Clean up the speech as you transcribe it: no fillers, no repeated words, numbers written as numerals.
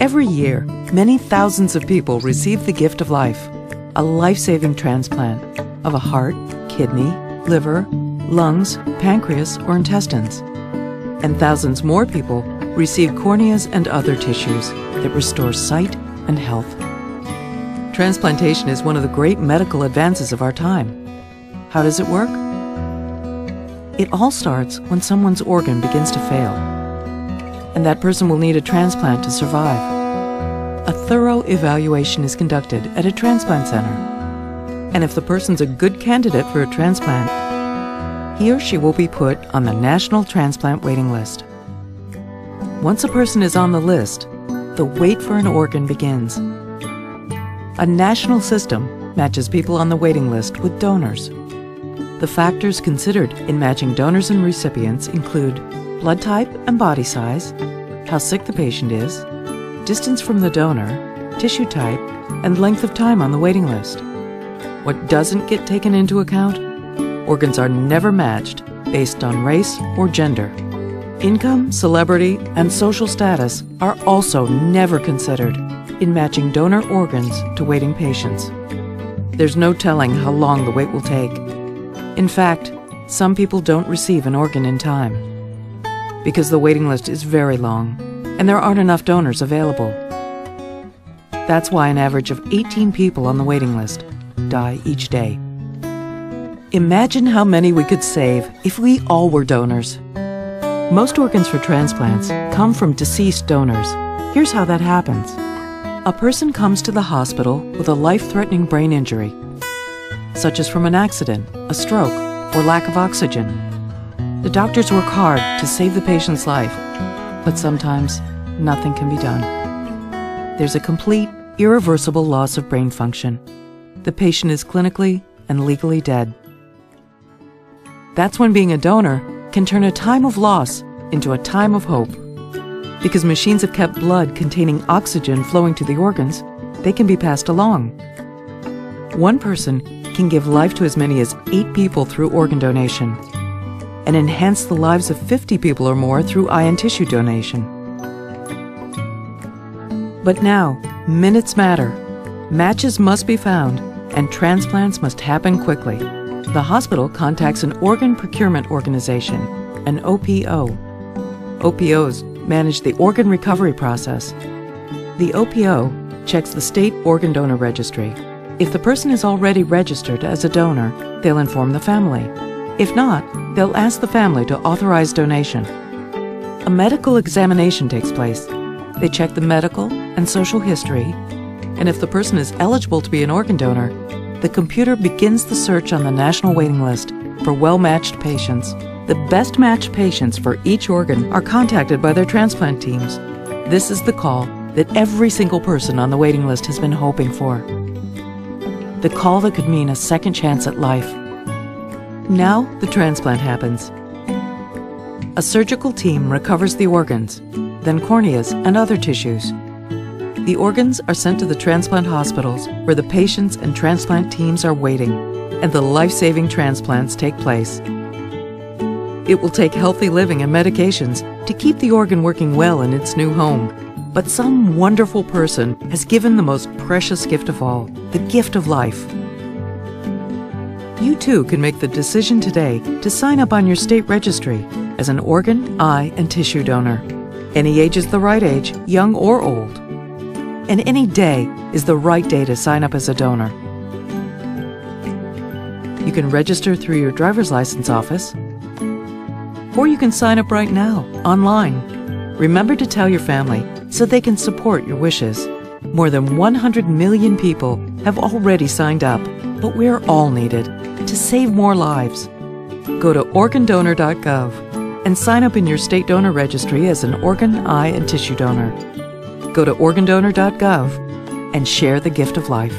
Every year, many thousands of people receive the gift of life, a life-saving transplant of a heart, kidney, liver, lungs, pancreas, or intestines. And thousands more people receive corneas and other tissues that restore sight and health. Transplantation is one of the great medical advances of our time. How does it work? It all starts when someone's organ begins to fail, and that person will need a transplant to survive. A thorough evaluation is conducted at a transplant center, and if the person's a good candidate for a transplant, he or she will be put on the National Transplant Waiting List. Once a person is on the list, the wait for an organ begins. A national system matches people on the waiting list with donors. The factors considered in matching donors and recipients include blood type and body size, how sick the patient is, distance from the donor, tissue type, and length of time on the waiting list. What doesn't get taken into account? Organs are never matched based on race or gender. Income, celebrity, and social status are also never considered in matching donor organs to waiting patients. There's no telling how long the wait will take. In fact, some people don't receive an organ in time because the waiting list is very long and there aren't enough donors available. That's why an average of 18 people on the waiting list die each day. Imagine how many we could save if we all were donors. Most organs for transplants come from deceased donors. Here's how that happens. A person comes to the hospital with a life-threatening brain injury, such as from an accident, a stroke, or lack of oxygen. The doctors work hard to save the patient's life, but sometimes nothing can be done. There's a complete, irreversible loss of brain function. The patient is clinically and legally dead. That's when being a donor can turn a time of loss into a time of hope. Because machines have kept blood containing oxygen flowing to the organs, they can be passed along. One person can give life to as many as 8 people through organ donation and enhance the lives of 50 people or more through eye and tissue donation. But now, minutes matter. Matches must be found, and transplants must happen quickly. The hospital contacts an organ procurement organization, an OPO. OPOs manage the organ recovery process. The OPO checks the state organ donor registry. If the person is already registered as a donor, they'll inform the family. If not, they'll ask the family to authorize donation. A medical examination takes place. They check the medical and social history, and if the person is eligible to be an organ donor, the computer begins the search on the national waiting list for well-matched patients. The best matched patients for each organ are contacted by their transplant teams. This is the call that every single person on the waiting list has been hoping for. The call that could mean a second chance at life. Now the transplant happens. A surgical team recovers the organs, then corneas and other tissues. The organs are sent to the transplant hospitals where the patients and transplant teams are waiting, and the life-saving transplants take place. It will take healthy living and medications to keep the organ working well in its new home. But some wonderful person has given the most precious gift of all, the gift of life. You too can make the decision today to sign up on your state registry as an organ, eye, and tissue donor. Any age is the right age, young or old. And any day is the right day to sign up as a donor. You can register through your driver's license office, or you can sign up right now, online. Remember to tell your family so they can support your wishes. More than 100 million people have already signed up, but we're all needed to save more lives. Go to organdonor.gov and sign up in your state donor registry as an organ, eye, and tissue donor. Go to organdonor.gov and share the gift of life.